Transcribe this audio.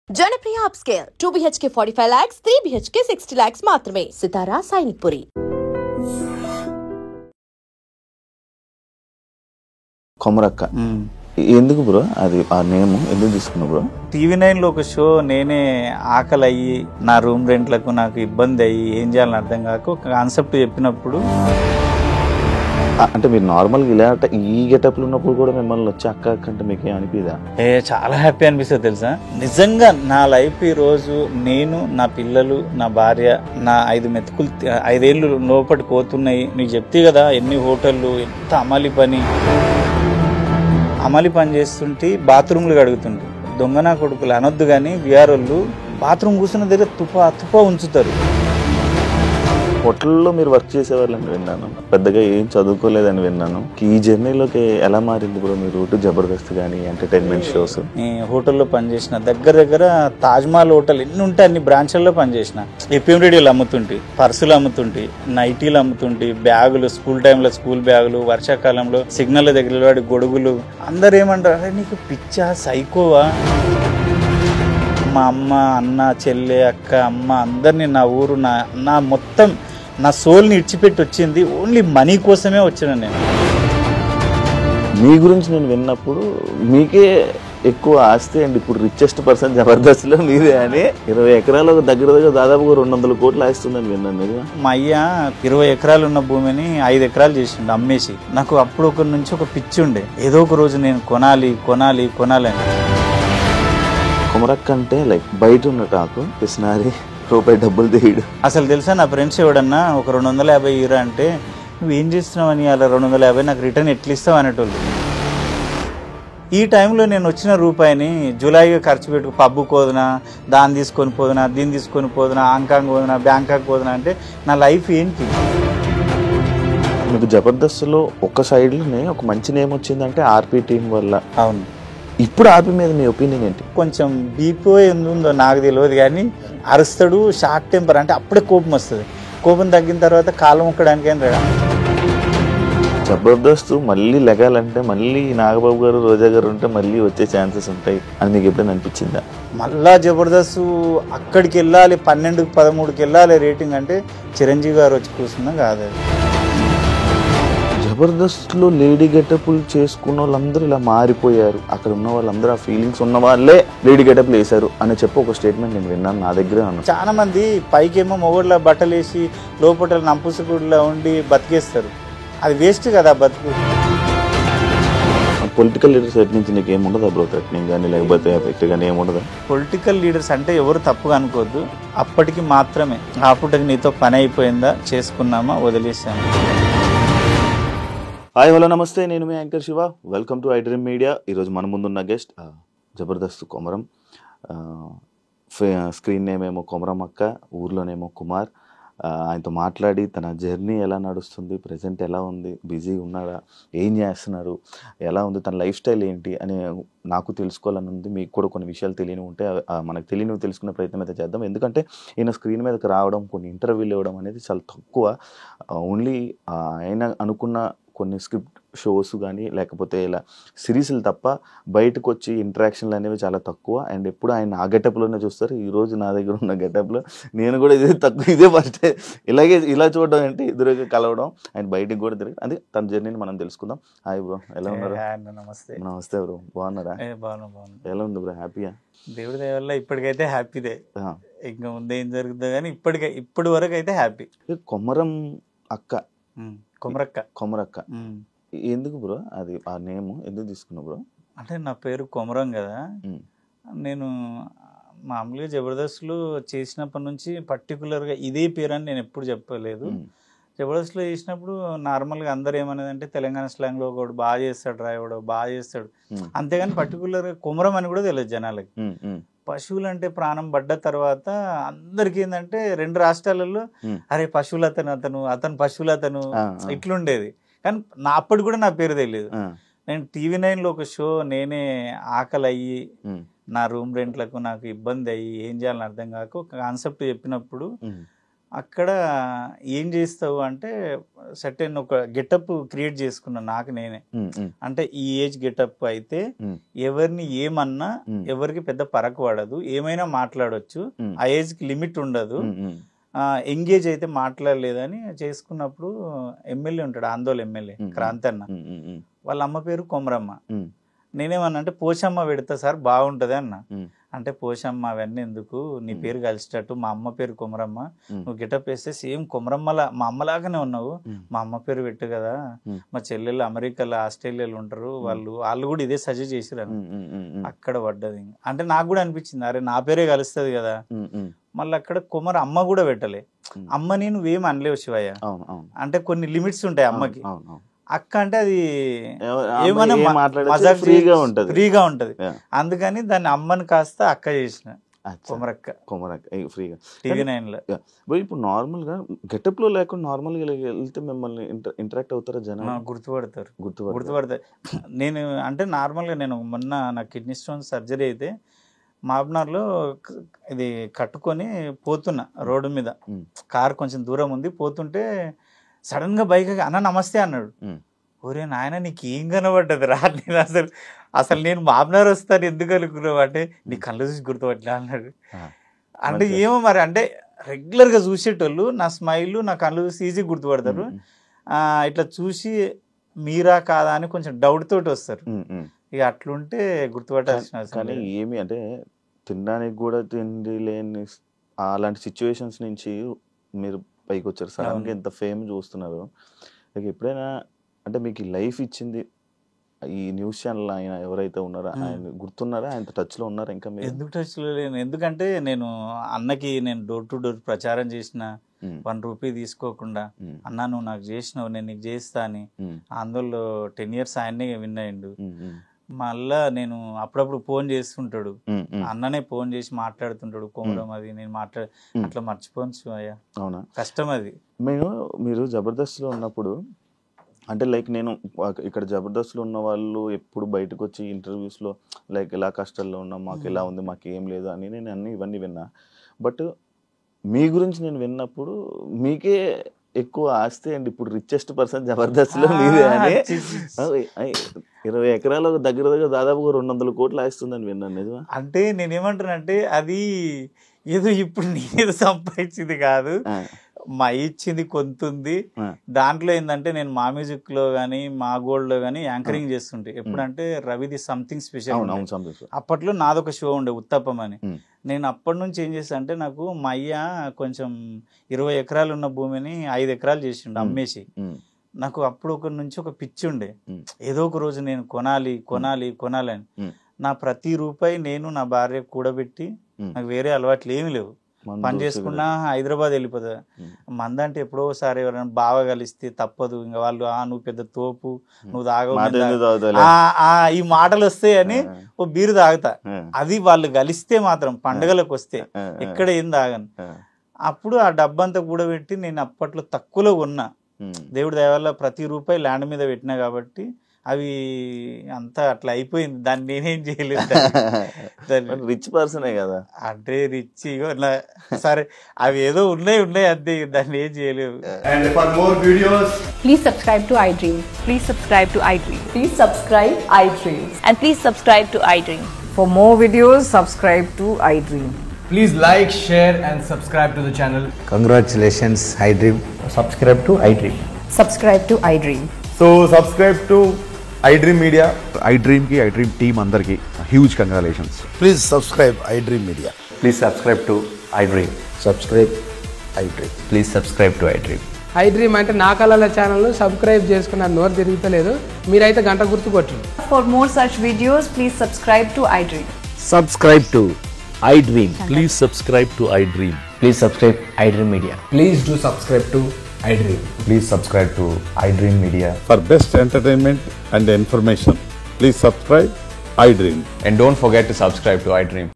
Janapriya upscale 2 BHK 45 lakhs, 3 BHK 60 lakhs మాత్రమే. సితారా సైనిక్పురి. కొమరక్క ఎందుకు bro అది ఆ నేమ్ ఎందుకు తీసుకున్నావు బ్రో? TV9లో ఒక షో నేనే ఆకలి అయ్యి నా రూమ్ రెంట్లకు నాకు ఇబ్బంది అయ్యి ఏం చేయాలని అర్థం కాక ఒక కాన్సెప్ట్ చెప్పినప్పుడు అంటే మీరు నార్మల్గా ఇలా ఈ గెటప్లు ఉన్నప్పుడు కూడా మిమ్మల్ని వచ్చి అక్క అక్క అంటే మీకు అనిపిదా? చాలా హ్యాపీ అనిపిస్తుంది తెలుసా. నిజంగా నా లైఫ్ ఈ రోజు నేను నా పిల్లలు నా భార్య నా 5 ఏళ్ళు లోపటి పోతున్నాయి. నీకు చెప్తే కదా ఎన్ని హోటళ్ళు ఎంత అమలి పని చేస్తుంటే బాత్రూమ్లు కడుగుతుంటే దొంగనా కొడుకులు అనొద్దు కానీ బీఆర్ వాళ్ళు బాత్రూమ్ కూర్చున్న దగ్గర తుప ఉంచుతారు. హోటల్లో మీరు వర్క్ చేసేవాళ్ళని విన్నాను, పెద్దగా ఏం చదువుకోలేదని విన్నాను. ఈ జర్నీలోకి ఎలా మారింది బ్రో మీరు? జబర్దస్త్ కానీ ఎంటర్టైన్మెంట్ షోస్? హోటల్లో పనిచేసిన దగ్గర తాజ్మహల్ హోటల్ ఎన్ని ఉంటే అన్ని బ్రాంచ్ల్లో పనిచేసిన. FM రేడియోలు అమ్ముతుంటే, పర్సులు అమ్ముతుంటే, నైటీలు అమ్ముతుంటే, బ్యాగులు స్కూల్ టైంలో స్కూల్ బ్యాగులు, వర్షాకాలంలో సిగ్నల్ దగ్గర వాడి గొడుగులు. అందరు ఏమంటారు, అరే నీకు పిచ్చా సైకోవా? మా అమ్మ అన్న చెల్లె అక్క అమ్మ అందరినీ నా ఊరు నా మొత్తం నా సోల్ని ఇడిచిపెట్టి వచ్చింది ఓన్లీ మనీ కోసమే వచ్చిన నేను. మీ గురించి నేను విన్నప్పుడు మీకే ఎక్కువ ఆస్తి అండి, ఇప్పుడు రిచెస్ట్ పర్సన్ జబర్దస్త్లో మీదే అని 20 ఎకరాలు దగ్గర దాదాపుగా 200 కోట్లు ఆస్తుందని విన్నాను నేను. మా అయ్య 20 ఎకరాలు ఉన్న భూమిని 5 ఎకరాలు చేసిండు అమ్మేసి. నాకు అప్పుడు ఒక నుంచి ఒక పిచ్చి ఉండే, ఏదో ఒక రోజు నేను కొనాలి అని. కొమరక్క అంటే లైక్ బయట ఉన్న టాకు పిసినారి రూపాయి డబ్బులు తీయడు. అసలు తెలుసా, నా ఫ్రెండ్స్ ఎవడన్నా ఒక 250 ఇరా అంటే నువ్వేం చేస్తున్నావు అని అలా 250 నాకు రిటర్న్ ఎట్లా ఇస్తావు అనేటోళ్ళు. ఈ టైంలో నేను వచ్చిన రూపాయిని జూలైగా ఖర్చు పెట్టుకు పబ్బు పోదునా, దాన్ని తీసుకొని పోదునా, దీన్ని తీసుకొని పోదునా, హాంకాంగ్ పోదునా, బ్యాంకాక్ పోదునా అంటే నా లైఫ్ ఏంటి? మీకు జబర్దస్త్లో ఒక సైడ్లోనే ఒక మంచి నేమ్ వచ్చిందంటే ఆర్పీ టీం వల్ల. అవును. ఇప్పుడు ఆర్పీ మీద మీ ఒపీనియన్ ఏంటి? కొంచెం బీపీ ఎందుందో నాకు తెలియదు కానీ అరుస్తాడు, షార్ట్ టెంపర్, అంటే అప్పుడే కోపం వస్తుంది. కోపం తగ్గిన తర్వాత కాలం ఒక్కడానికి ఏం రాడా. జబర్దస్త్ మళ్ళీ లెగాలంటే మళ్ళీ నాగబాబు గారు రోజా గారు ఉంటే మళ్ళీ వచ్చే ఛాన్సెస్ ఉంటాయి అని మీకు ఎప్పుడైనా అనిపించిందా? మళ్ళా జబర్దస్త్ అక్కడికి వెళ్ళాలి, 12, 13కి వెళ్ళాలి రేటింగ్ అంటే చిరంజీవి గారు వచ్చి కూర్చున్నా కాదు. జబర్దస్త్లో లేడీ గెటప్లు చేసుకున్న వాళ్ళందరూ ఇలా మారిపోయారు, అక్కడ ఉన్న వాళ్ళందరూ ఆ ఫీలింగ్స్ ఉన్న వాళ్ళే లేడీ గెటప్లు వేశారు అని చెప్పి ఒక స్టేట్మెంట్ నేను విన్నాను, నా దగ్గర అన్న. చాలా మంది పైకేమో మొగోళ్ళ బట్టలు వేసి లోపల నంపుసుగుడిలా ఉండి బతికేస్తారు. అది వేస్ట్ కదా బతుకు. పొలిటికల్ లీడర్స్ సైడ్ నుంచి నీకు ఏముండదా బ్రో? థ్రెటనింగ్ కానీ లేకపోతే ఎఫెక్ట్ కానీ ఏముండదా? పొలిటికల్ లీడర్స్ అంటే ఎవరు తప్పుగా అనుకోవద్దు, అప్పటికి మాత్రమే. ఆ పూటకి నీతో పని అయిపోయిందా, చేసుకున్నామా, వదిలేసాము. హాయ్ హలో నమస్తే, నేను మీ anchor Shiva. Welcome to iDream media. ఈరోజు మన ముందున్న guest Jabardasth Komaram. Screen name ఏమో కొమరం అక్క, ఊర్లోనేమో కుమార్. ఆయనతో మాట్లాడి తన జర్నీ ఎలా నడుస్తుంది, ప్రజెంట్ ఎలా ఉంది, బిజీగా ఉన్నారా, ఏం చేస్తున్నారు, ఎలా ఉంది, తన లైఫ్ స్టైల్ ఏంటి అని నాకు తెలుసుకోవాలని ఉంది. మీకు కూడా కొన్ని విషయాలు తెలియని ఉంటే మనకు తెలియనివి తెలుసుకునే ప్రయత్నం అయితే చేద్దాం. ఎందుకంటే ఈయన స్క్రీన్ మీదకి రావడం, కొన్ని ఇంటర్వ్యూలు ఇవ్వడం అనేది చాలా తక్కువ. ఓన్లీ ఆయన అనుకున్న కొన్ని స్క్రిప్ట్ షోస్ కానీ లేకపోతే ఇలా సిరీస్లు తప్ప బయటకు వచ్చి ఇంటరాక్షన్లు అనేవి చాలా తక్కువ. అండ్ ఎప్పుడు ఆయన ఆ గెటప్లోనే చూస్తారు. ఈరోజు నా దగ్గర ఉన్న గెటప్లో నేను కూడా ఇదే ఫస్ట్ ఇలా చూడడం అంటే ఎదురుగా కలవడం, అండ్ బయటకు కూడా తిరిగి అది తన జర్నీని మనం తెలుసుకుందాం. హాయ్ బ్రో, ఎలా ఉన్నారు? నమస్తే బ్రో, బాగున్నారా? ఎలా ఉంది బ్రో? హ్యాపీయా? దేవుడి దయ వల్ల ఇప్పటికైతే హ్యాపీదే. ఇంకా ముందు ఏం జరుగుతుందో కానీ ఇప్పటి వరకు అయితే హ్యాపీ. కొమరం అక్క, కొమరక్క ఎందుకు బ్రో అది ఆ నేమ్ ఎందుకు తీసుకున్నావు బ్రో? అంటే నా పేరు కొమరం కదా. నేను మామూలుగా జబర్దస్త్లో చేసినప్పటి నుంచి పర్టికులర్గా ఇదే పేరు అని నేను ఎప్పుడు చెప్పలేదు. జబర్దస్త్లో చేసినప్పుడు నార్మల్గా అందరు ఏమనేదంటే తెలంగాణ స్లాంగ్లో ఒకడు బాగా చేస్తాడు, రాయవాడు బాగా చేస్తాడు, అంతేగాని పర్టికులర్గా కొమరం అని కూడా తెలియదు జనాలకి. పశువులు అంటే ప్రాణం పడ్డ తర్వాత అందరికి ఏంటంటే 2 రాష్ట్రాలలో అరే పశువులు అతను పశువులు ఇట్లుండేది. కానీ అప్పటి కూడా నా పేరు తెలియదు. నేను TV9లో ఒక షో నేనే ఆకలి అయ్యి నా రూమ్ రెంట్లకు నాకు ఇబ్బంది అయ్యి ఏం చేయాలని అర్థం కాక ఒక కాన్సెప్ట్ చెప్పినప్పుడు అక్కడ ఏం చేస్తావు అంటే సర్టెన్ ఒక గెటప్ క్రియేట్ చేసుకున్నాను నాకు నేనే. అంటే ఈ ఏజ్ గెటప్ అయితే ఎవరిని ఏమన్నా ఎవరికి పెద్ద పరకు పడదు, ఏమైనా మాట్లాడొచ్చు, ఆ ఏజ్ కి లిమిట్ ఉండదు, ఎంగేజ్ అయితే మాట్లాడలేదని చేసుకున్నప్పుడు ఎమ్మెల్యే ఉంటాడు, ఆందోళన ఎమ్మెల్యే క్రాంతన్న, వాళ్ళ అమ్మ పేరు కొమరమ్మ. నేనేమన్నా అంటే పోషమ్మ పెడతా సార్ బాగుంటది అన్న. అంటే పోషమ్మ అవన్నీ ఎందుకు, నీ పేరు కలిసేటట్టు, మా అమ్మ పేరు కొమరమ్మ, నువ్వు గెటప్ వేస్తే సేమ్ కొమరమ్మలా మా అమ్మలాగానే ఉన్నావు, మా అమ్మ పేరు పెట్టు కదా, మా చెల్లెళ్ళు అమెరికాలో ఆస్ట్రేలియాలో ఉంటారు, వాళ్ళు కూడా ఇదే సజెస్ట్ చేసిరు. అక్కడ పడ్డది. అంటే నాకు కూడా అనిపించింది అరే నా పేరే కలుస్తుంది కదా. మళ్ళీ అక్కడ అమ్మ కూడా పెట్టలే. అమ్మని నువ్వేం అనలేవు శివయ్య, అంటే కొన్ని లిమిట్స్ ఉంటాయి అమ్మకి. అక్క అంటే అది ఏమన్నా ఫ్రీగా ఉంటది, అందుకని దాన్ని అమ్మని కాస్త అక్క చేసిన కొమరక్క ఫ్రీగా TV9 లో. ఇప్పుడు నార్మల్ గా గెటప్ లో లేకుండా నార్మల్ గా వెళ్తే మిమ్మల్ని ఇంటరాక్ట్ అవుతారా జనం? గుర్తుపడతారు. నేను అంటే నార్మల్ గా నేను మొన్న నా కిడ్నీ స్టోన్ సర్జరీ అయితే మాబ్నార్లో ఇది కట్టుకొని పోతున్నా రోడ్డు మీద, కార్ కొంచెం దూరం ఉంది, పోతుంటే సడన్ గా బైక్ అన్న నమస్తే అన్నాడు. ఒరే నాయన నీకు ఏం కనబడ్డది రా, నేను అసలు నేను మాబ్నార్ వస్తాను ఎందుకు అనుకున్నావు అంటే నీ కళ్ళు చూసి గుర్తుపట్లా అన్నాడు. అంటే ఏమో మరి, అంటే రెగ్యులర్ గా చూసేటోళ్ళు నా స్మైల్ నా కళ్ళు చూసి ఈజీ గుర్తుపడతారు, ఇట్లా చూసి మీరా కాదా అని కొంచెం డౌట్ తోటి వస్తారు. ఇక అట్లుంటే గుర్తుపట్టాల్సిన. కానీ ఏమి అంటే తినడానికి కూడా తిండి లేని అలాంటి సిచ్యువేషన్స్ నుంచి మీరు పైకి వచ్చారు, సడన్గా ఎంత ఫేమ్ చూస్తున్నారు. ఎప్పుడైనా అంటే మీకు లైఫ్ ఇచ్చింది ఈ న్యూస్ ఛానల్ ఆయన ఎవరైతే ఉన్నారో ఆయన గుర్తున్నారా? ఆయన టచ్ లో ఉన్నారా? ఇంకా ఎందుకు టచ్ లో లేను, ఎందుకంటే నేను అన్నకి నేను డోర్ టు డోర్ ప్రచారం చేసిన, ₹1 తీసుకోకుండా అన్నా నువ్వు నాకు చేసినావు నేను నీకు చేస్తా అని. అందులో 10 years ఆయన్నే విన్ అయ్యిండు. మళ్ళా నేను అప్పుడప్పుడు ఫోన్ చేస్తుంటాడు, అన్ననే ఫోన్ చేసి మాట్లాడుతుంటాడు, కొమరం అది నేను అట్లా మర్చిపోను అయ్యా. అవునా, కష్టం అది. మీరు జబర్దస్త్లో ఉన్నప్పుడు అంటే లైక్ నేను ఇక్కడ జబర్దస్త్లో ఉన్న వాళ్ళు ఎప్పుడు బయటకు వచ్చి ఇంటర్వ్యూస్లో లైక్ ఎలా కష్టాల్లో ఉన్నాం, మాకు ఎలా ఉంది, మాకు ఏం లేదు అని నేను ఇవన్నీ విన్నా. బట్ మీ గురించి నేను విన్నప్పుడు మీకే ఎక్కువ ఆస్తి అండి, ఇప్పుడు రిచెస్ట్ పర్సన్ జబర్దస్త్లో మీరే అని. 20 ఎకరాలు దగ్గర దాదాపుగా 200 కోట్లు ఆస్తుందని విన్నాను. నిజమా? అంటే నేనేమంటానంటే అది ఏదో ఇప్పుడు నేనేదో సంపాదించింది కాదు, మా ఇచ్చింది కొంత ఉంది. దాంట్లో ఏంటంటే నేను మా మ్యూజిక్ లో గానీ మా గోల్డ్ లో గానీ యాంకరింగ్ చేస్తుంటే, ఎప్పుడంటే రవిది సంథింగ్ స్పెషల్, అప్పట్లో నాదొక షో ఉండే ఉత్తప్పం అని. నేను అప్పటి నుంచి ఏం చేస్తా అంటే, నాకు మా అయ్య కొంచెం 20 ఎకరాలు ఉన్న భూమిని 5 ఎకరాలు చేసిండు అమ్మేసి. నాకు అప్పుడు నుంచి ఒక పిచ్చి ఉండే, ఏదో ఒక రోజు నేను కొనాలి అని. నా ప్రతి రూపాయి నేను నా భార్య కూడబెట్టి, నాకు వేరే అలవాట్లు ఏమి లేవు, పని చేసుకున్నా హైదరాబాద్ వెళ్ళిపోతా. మందంటే ఎప్పుడో ఒకసారి ఎవరైనా బాగా కలిస్తే తప్పదు, ఇంకా వాళ్ళు నువ్వు పెద్ద తోపు, నువ్వు తాగవు, ఈ మాటలు వస్తాయని ఓ బీరు తాగుతా. అది వాళ్ళు కలిస్తే మాత్రం పండుగలకు వస్తే ఎక్కడ ఏం తాగను. అప్పుడు ఆ డబ్బంతా కూడబెట్టి నేను అప్పట్లో తక్కువలో కొన్నా, దేవుడి దయ వల్ల ప్రతి రూపాయి ల్యాండ్ మీద పెట్టినా కాబట్టి అవి అంతా అట్లా అయిపోయింది. దాన్ని నేనేం చేయలేదు. రిచ్ పర్సనే కదా, అంటే రిచ్ సరే అవి ఏదో ఉన్నాయి అంతే, దాన్ని ఏం చేయలేవు. And for more videos, please subscribe to iDream. Please subscribe to iDream. Please subscribe iDream. And please subscribe to iDream. For more videos, subscribe to iDream. please like, share and subscribe to the channel. Congratulations, iDream. Subscribe to iDream. Subscribe to iDream. So subscribe to iDream Media. iDream ki iDream team andarki huge congratulations. Please subscribe iDream Media. Please subscribe to iDream. Subscribe iDream. Please subscribe to iDream. iDream అంటే నా కళల channel subscribe చేసుకున్న నోరు తిరుగుతలేదు, మీరైతే గంట గుర్తు కొట్టండి. For more such videos, please subscribe to iDream. Subscribe to iDream. Please subscribe to iDream. Please subscribe iDream Media. Please do subscribe to iDream. Please subscribe to iDream Media. For best entertainment and information, please subscribe iDream. And don't forget to subscribe to iDream.